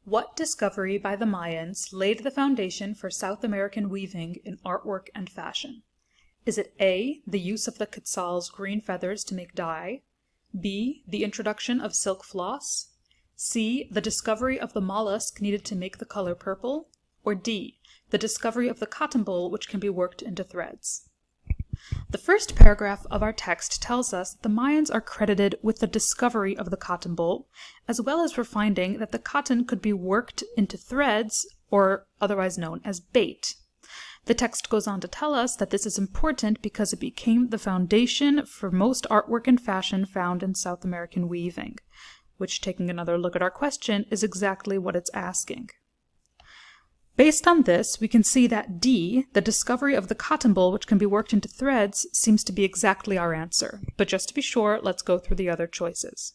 What discovery by the Mayans laid the foundation for South American weaving in artwork and fashion? Is it A, the use of the quetzal's green feathers to make dye? B, the introduction of silk floss? C, the discovery of the mollusk needed to make the color purple? Or D, the discovery of the cotton ball which can be worked into threads? The first paragraph of our text tells us that the Mayans are credited with the discovery of the cotton ball, as well as for finding that the cotton could be worked into threads, or otherwise known as bait. The text goes on to tell us that this is important because it became the foundation for most artwork and fashion found in South American weaving, which, taking another look at our question, is exactly what it's asking. Based on this, we can see that D, the discovery of the cotton ball which can be worked into threads, seems to be exactly our answer. But just to be sure, let's go through the other choices.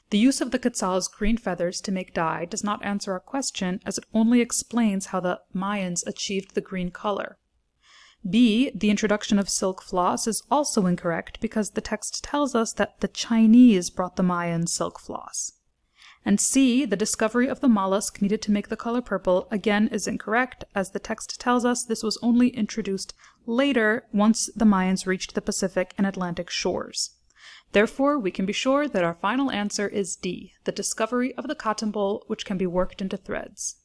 The use of the quetzal's green feathers to make dye does not answer our question, as it only explains how the Mayans achieved the green color. B, the introduction of silk floss, is also incorrect because the text tells us that the Chinese brought the Mayans silk floss. And C, the discovery of the mollusk needed to make the color purple, again is incorrect, as the text tells us this was only introduced later once the Mayans reached the Pacific and Atlantic shores. Therefore, we can be sure that our final answer is D, the discovery of the cotton ball which can be worked into threads.